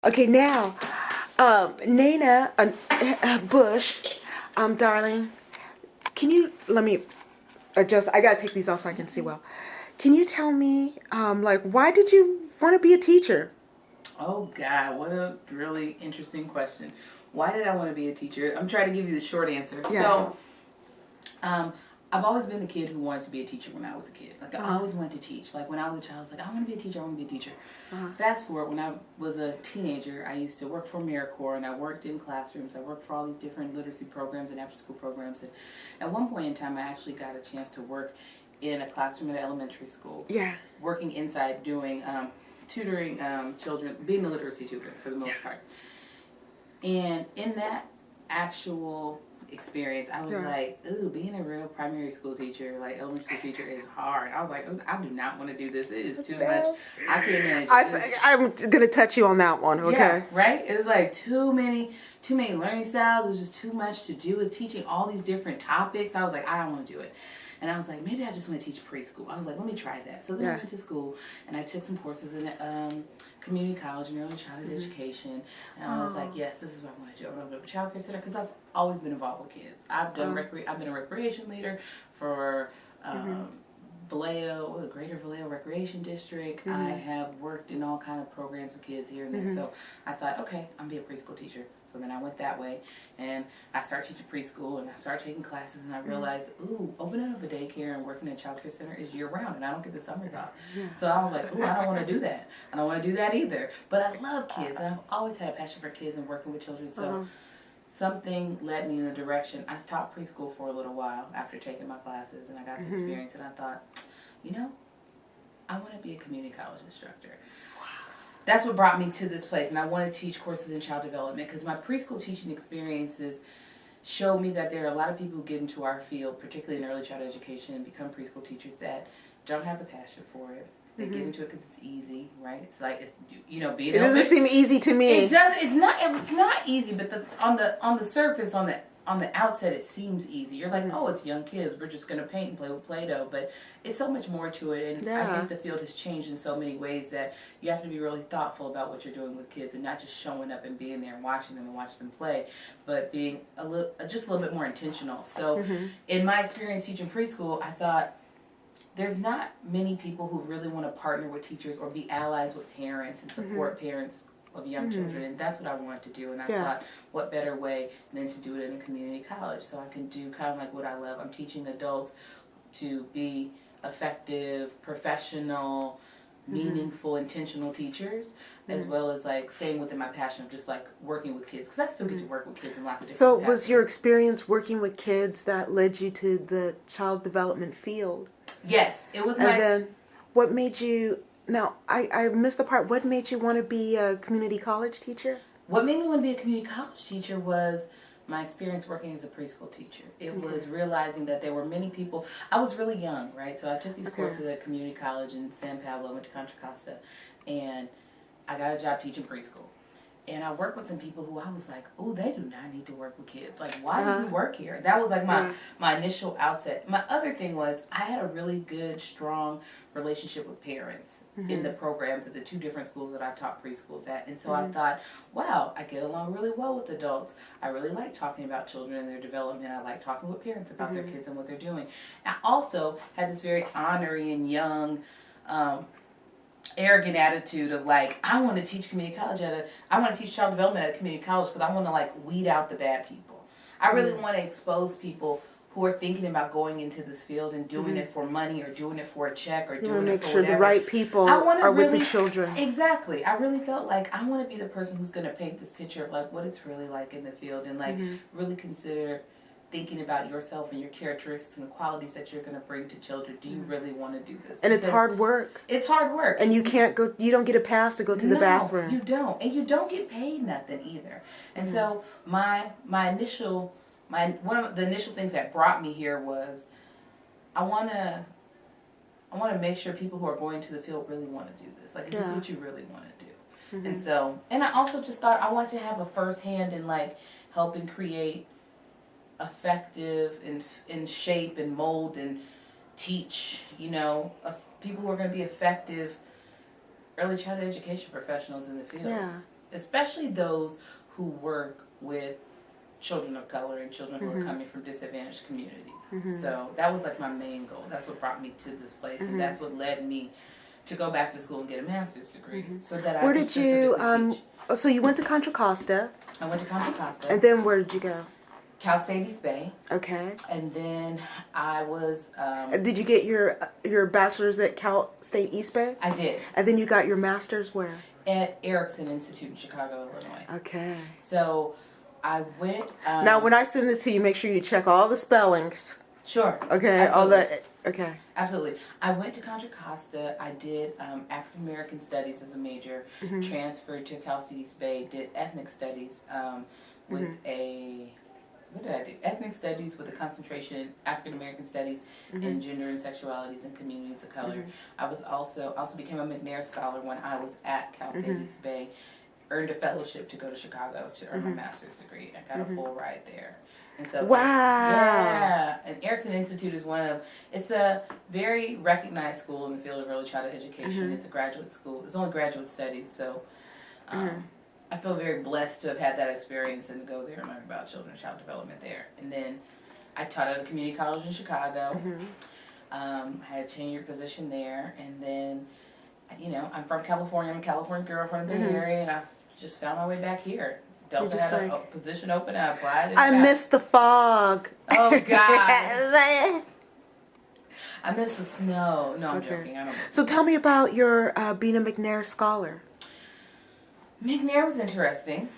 Okay, now, Nana Bush, darling, can you let me adjust? I gotta take these off so I can see well. Can you tell me, like, why did you want to be a teacher? Oh God, what a really interesting question. Why did I want to be a teacher? I'm trying to give you the short answer. Yeah. So, I've always been the kid who wanted to be a teacher when I was a kid. Like I always wanted to teach. Like when I was a child, I was like, I want to be a teacher. I want to be a teacher. Fast forward, when I was a teenager, I used to work for AmeriCorps, and I worked in classrooms. I worked for all these different literacy programs and after-school programs. And at one point in time, I actually got a chance to work in a classroom at an elementary school. Yeah. Working inside, doing tutoring children, being a literacy tutor for the most part. And in that actual experience, I was like, ooh, being a real primary school teacher, like elementary school teacher, is hard. I was like, oh, I do not want to do this. It is too much. I can't manage it. I'm gonna touch you on that one. Okay. Yeah, right? It was like too many learning styles. It was just too much to do. It was teaching all these different topics. I was like, I don't want to do it. And I was like, maybe I just want to teach preschool. I was like, let me try that. So then I went to school and I took some courses in community college and early childhood education. And I was like, yes, this is what I want to do. I want to go to child care center because I've always been involved with kids. I've done I've been a recreation leader for Vallejo, the Greater Vallejo Recreation District. I have worked in all kind of programs with kids here and there. So I thought, okay, I'm gonna be a preschool teacher. So then I went that way, and I started teaching preschool, and I started taking classes, and I realized, ooh, opening up a daycare and working at a child care center is year-round, and I don't get the summers off. So I was like, ooh, I don't want to do that. I don't want to do that either. But I love kids, and I've always had a passion for kids and working with children. So something led me in the direction. I taught preschool for a little while after taking my classes, and I got the experience, and I thought, you know, I want to be a community college instructor. That's what brought me to this place, and I want to teach courses in child development because my preschool teaching experiences showed me that there are a lot of people who get into our field, particularly in early childhood education, and become preschool teachers that don't have the passion for it. They get into it because it's easy, right? It's like it's being. It doesn't seem easy to me. It does. It's not. It's not easy, but on the surface, on the outset, it seems easy. You're like, oh, it's young kids. We're just gonna paint and play with Play-Doh, but it's so much more to it. And I think the field has changed in so many ways that you have to be really thoughtful about what you're doing with kids and not just showing up and being there and watching them play, but being just a little bit more intentional. So, in my experience teaching preschool, I thought, there's not many people who really want to partner with teachers or be allies with parents and support parents of young children, and that's what I wanted to do. And I thought, what better way than to do it in a community college, so I can do kind of like what I love. I'm teaching adults to be effective, professional, meaningful, intentional teachers, as well as like staying within my passion of just like working with kids, because I still get to work with kids in lots of different So capacities. was your experience working with kids that led you to the child development field? Yes, it was And my... then what made you... Now, I missed the part. What made you want to be a community college teacher? What made me want to be a community college teacher was my experience working as a preschool teacher. It was realizing that there were many people. I was really young, right? So I took these courses at community college in San Pablo, went to Contra Costa, and I got a job teaching preschool. And I worked with some people who I was like, oh, they do not need to work with kids. Like, why do you work here? That was like my initial outset. My other thing was I had a really good, strong relationship with parents in the programs at the two different schools that I taught preschools at. And so I thought, wow, I get along really well with adults. I really like talking about children and their development. I like talking with parents about their kids and what they're doing. I also had this very honorary and young, arrogant attitude of like, I want to teach community college I want to teach child development at a community college because I want to like weed out the bad people. I really want to expose people who are thinking about going into this field and doing it for money or doing it for a check or doing it for whatever. Make sure the right people are with the children. Exactly. I really felt like I want to be the person who's going to paint this picture of like what it's really like in the field and like really consider thinking about yourself and your characteristics and the qualities that you're going to bring to children. Do you really want to do this? And it's hard work. It's hard work. And you don't get a pass to go to the bathroom. You don't. And you don't get paid nothing either. And so one of the initial things that brought me here was I want to make sure people who are going to the field really want to do this. Like, is this what you really want to do? And so, and I also just thought I want to have a first hand in like helping create effective and shape and mold and teach, people who are going to be effective early childhood education professionals in the field. Yeah. especially those who work with children of color and children who are coming from disadvantaged communities. So that was like my main goal. That's what brought me to this place, and that's what led me to go back to school and get a master's degree, so that I Where could did you, specifically teach. so you went to Contra Costa, I went to Contra Costa, and then where did you go? Cal State East Bay, Okay. and then I was, Did you get your bachelor's at Cal State East Bay? I did, And then you got your master's where? at Erickson Institute in Chicago, Illinois. Okay. So I went. Now, when I send this to you, make sure you check all the spellings. Sure. Okay. Absolutely. All that. Okay. Absolutely. I went to Contra Costa. I did African American Studies as a major. Transferred to Cal State East Bay. Did ethnic studies with a. What did I do? Ethnic studies with a concentration in African American studies and gender and sexualities and communities of color. I was also became a McNair scholar when I was at Cal State East Bay. Earned a fellowship to go to Chicago to earn my master's degree. I got a full ride there. And so, Wow. yeah, and Erickson Institute is it's a very recognized school in the field of early childhood education. It's a graduate school. It's only graduate studies, so I feel very blessed to have had that experience and go there and learn about children and child development there. And then I taught at a community college in Chicago. I had a tenured position there, and then, I'm from California. I'm a California girl from the Bay Area, and I just found my way back here. Delta had a position open. I applied. And I miss the fog. Oh God! I miss the snow. No, I'm joking. I don't miss. So tell me about your being a McNair scholar. McNair was interesting.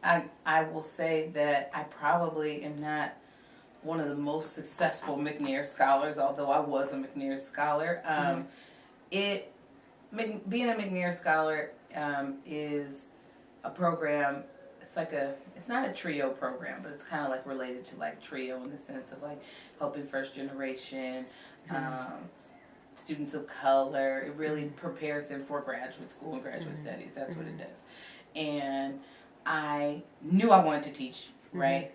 I will say that I probably am not one of the most successful McNair scholars, although I was a McNair scholar. Being a McNair scholar is a program. It's not a TRIO program, but it's kind of like related to like TRIO in the sense of like helping first generation students of color. It really prepares them for graduate school and graduate studies. That's what it does. And I knew I wanted to teach, right?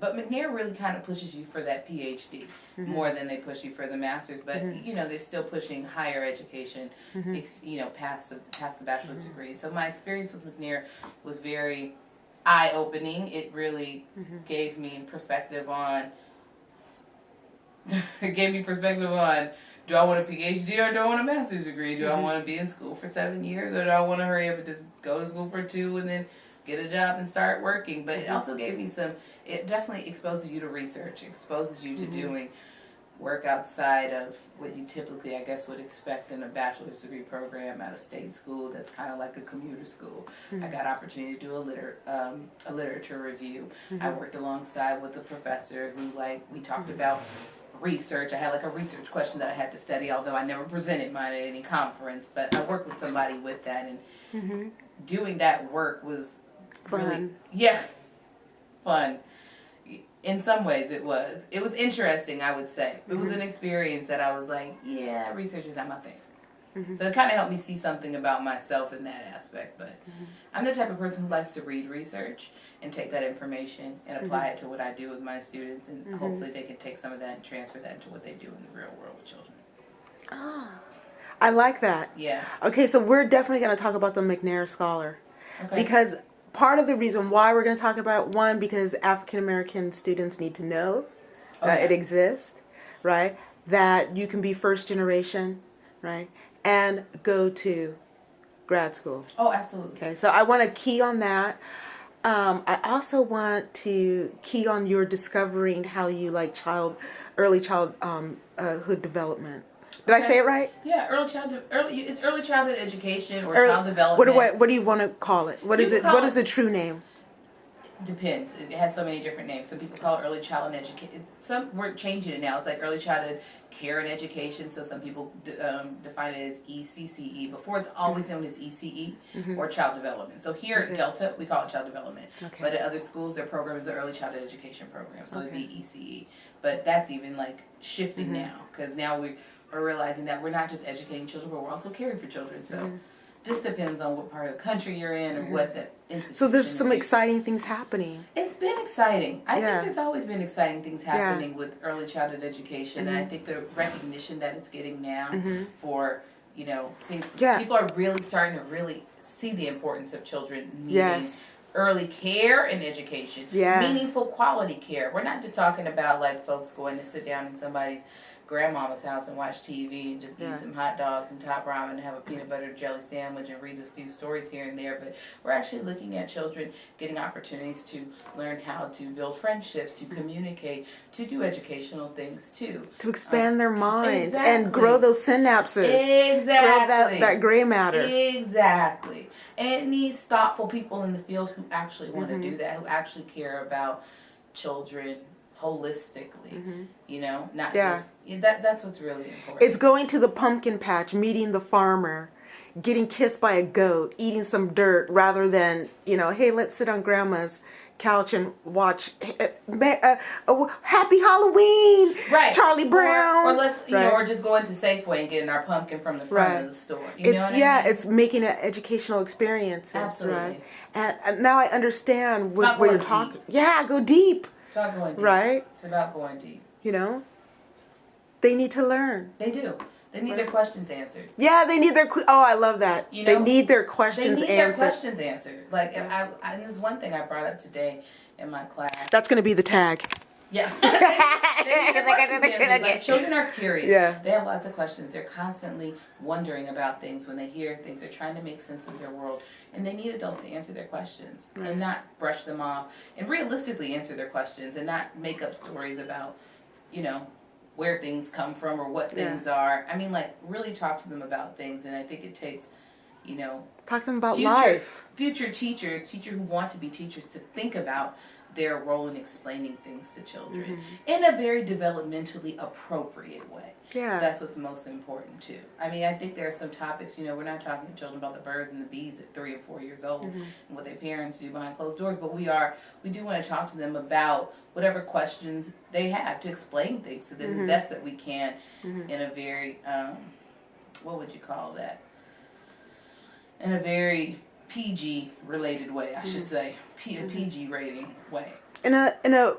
But McNair really kind of pushes you for that PhD more than they push you for the master's. But they're still pushing higher education, past the bachelor's degree. So my experience with McNair was very eye-opening. It really gave me perspective on. Do I want a PhD or do I want a master's degree? Do I want to be in school for 7 years, or do I want to hurry up and just go to school for 2 and then get a job and start working? But it also gave me it definitely exposes you to research, exposes you to doing work outside of what you typically, I guess, would expect in a bachelor's degree program at a state school that's kind of like a commuter school. I got opportunity to do a literature review. I worked alongside with a professor who, we talked about research. I had a research question that I had to study, although I never presented mine at any conference, but I worked with somebody with that, and doing that work was Fun. really, fun. In some ways it was interesting, I would say. It was an experience that I was like, yeah, research is not my thing. So it kind of helped me see something about myself in that aspect. But I'm the type of person who likes to read research and take that information and apply it to what I do with my students, and hopefully they can take some of that and transfer that into what they do in the real world with children. I like that. Yeah. Okay, so we're definitely going to talk about the McNair Scholar. Okay. Because part of the reason why we're going to talk about it, one, because African American students need to know that it exists, right? That you can be first generation, right? And go to grad school. Oh, absolutely. Okay, so I want to key on that. I also want to key on your discovering how you like early childhood development. Did I say it right? Yeah, it's early childhood education or child development. What do you want to call it? What is it? What is the true name? Depends. It has so many different names. Some people call it early childhood education. Some we're changing it now. It's like early childhood care and education. So some people define it as ECCE. Before, it's always known as ECE or child development. So here at Delta, we call it child development. Okay. But at other schools, their program is the early childhood education program. So it'd be ECE. But that's even shifting now, because now we're realizing that we're not just educating children, but we're also caring for children. So just depends on what part of the country you're in or what the institution. So there's some exciting things happening. It's been exciting. I think there's always been exciting things happening with early childhood education, and I think the recognition that it's getting now for seeing people are really starting to really see the importance of children needing Yes. early care and education, Yeah. meaningful quality care. We're not just talking about like folks going to sit down in somebody's grandmama's house and watch TV and just Yeah. eat some hot dogs and top ramen and have a peanut butter jelly sandwich and read a few stories here and there. But we're actually looking at children getting opportunities to learn how to build friendships, to communicate, to do educational things too. To expand their minds exactly. and grow those synapses. Exactly. Grow that gray matter. Exactly. And it needs thoughtful people in the field who actually want Mm-hmm. to do that, who actually care about children holistically. You know, not Yeah. just that's what's really important. It's going to the pumpkin patch, meeting the farmer, getting kissed by a goat, eating some dirt, rather than, hey, let's sit on grandma's couch and watch Happy Halloween, right, Charlie Brown. Or let's Right. or just going to Safeway and getting our pumpkin from the front Right. of the store. You know what I mean? It's making an educational experience. Absolutely. Right? And now I understand about what you're going talking. deep. Yeah, go deep. It's about going deep. Right. It's about going deep. They need to learn. They do. They need their questions answered. Yeah, they need their. I love that. You know, they need their They questions need their answered. questions answered. Like, and this is one thing I brought up today in my class. That's going to be the tag. Yeah. They need their questions answered. Like, children are curious. Yeah. They have lots of questions. They're constantly wondering about things when they hear things. They're trying to make sense of their world. And they need adults to answer their questions and not brush them off. And realistically answer their questions and not make up stories about, where things come from or what things are. I mean, like, really talk to them about things. And I think it takes, Talk to them about life. future teachers, who want to be teachers, to think about their role in explaining things to children in a very developmentally appropriate way. Yeah. That's what's most important too. I mean, I think there are some topics, we're not talking to children about the birds and the bees at 3 or 4 years old and what their parents do behind closed doors, but we do want to talk to them about whatever questions they have, to explain things to them the best that we can in a very, what would you call that? In a very PG related way, I should say. A PG rating way. In a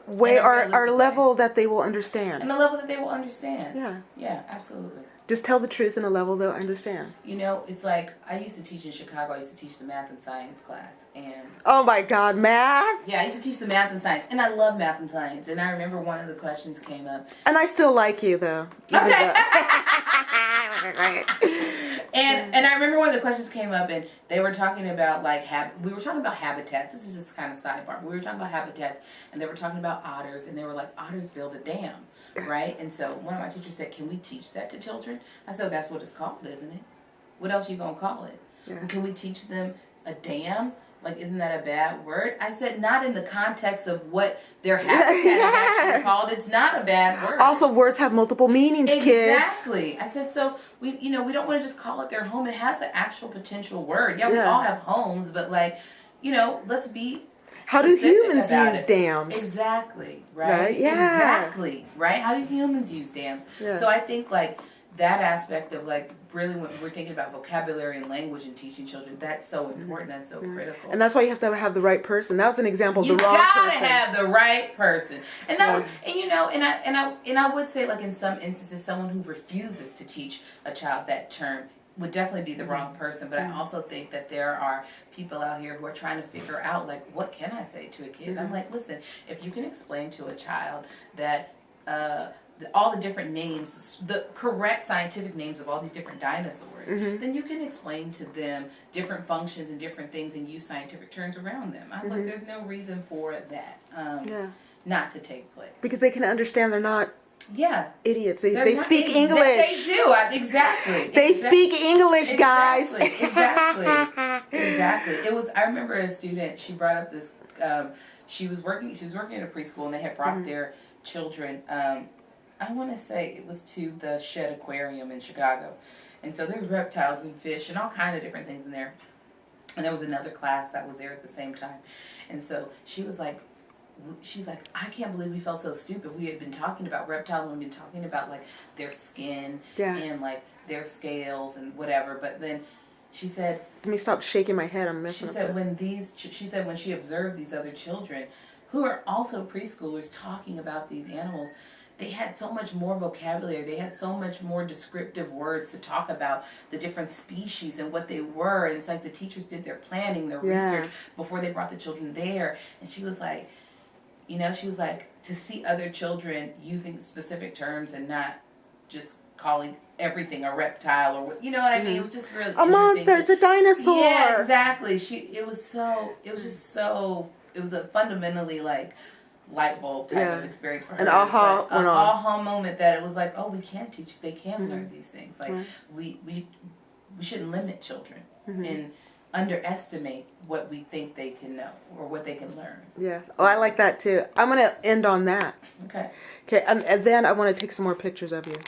way, In a our realistic level that they will understand. And a level that they will understand. Yeah. Yeah, absolutely. Just tell the truth in a level they'll understand. It's like, I used to teach in Chicago. I used to teach the math and science class. And Oh my God, math! yeah, I used to teach the math and science. And I love math and science. And I remember one of the questions came up. And I still like you though. Okay. And I remember one of the questions came up, and they were talking about we were talking about habitats. This is just kind of sidebar. But we were talking about habitats, and they were talking about otters, and they were like, otters build a dam, right? And so one of my teachers said, "Can we teach that to children?" I said, "That's what it's called, isn't it? What else are you gonna call it? Yeah. Can we teach them a dam? Like, isn't that a bad word?" I said, "Not in the context of what their habitat is actually called. It's not a bad word." Also, words have multiple meanings, kids. Exactly. I said, so we don't want to just call it their home. It has the actual potential word. Yeah, we Yeah. all have homes, but let's be How do specific humans about use it. dams? Exactly. Right? Right? Yeah. Exactly. Right? How do humans use dams? Yeah. So I think that aspect of really when we're thinking about vocabulary and language and teaching children, that's so important. That's so critical. And that's why you have to have the right person. That was an example of You the wrong gotta person. have the right person, and that Yeah. was, and I would say, in some instances, someone who refuses to teach a child that term would definitely be the wrong person. But I also think that there are people out here who are trying to figure out, what can I say to a kid? And I'm like, listen, if you can explain to a child that all the different names, the correct scientific names of all these different dinosaurs, then you can explain to them different functions and different things and use scientific terms around them. I was like, there's no reason for that not to take place. Because they can understand they're not idiots. They They're not speak idiots. English. They do. Exactly. They speak English, guys. Exactly. It was. I remember a student. She brought up this. She was working at a preschool, and they had brought their children. I want to say it was to the Shed Aquarium in Chicago, and so there's reptiles and fish and all kind of different things in there. And there was another class that was there at the same time, and so she's like, I can't believe we felt so stupid. We had been talking about reptiles, and we've been talking about their skin and their scales and whatever. But then she said, Let me stop shaking my head. I'm she messing up. said when she observed these other children who are also preschoolers talking about these animals, they had so much more vocabulary. They had so much more descriptive words to talk about the different species and what they were. And it's like the teachers did their planning, their research before they brought the children there. And she was like, to see other children using specific terms and not just calling everything a reptile or what, you know what I mean? It was just really a monster. It's a dinosaur. Yeah, exactly. It was a fundamentally like light bulb type of experience for her. An aha an aha moment that it was like, oh, we can teach. They can learn these things. Like we shouldn't limit children and underestimate what we think they can know or what they can learn. Yes. Oh, I like that too. I'm gonna end on that. Okay. Okay, and then I want to take some more pictures of you.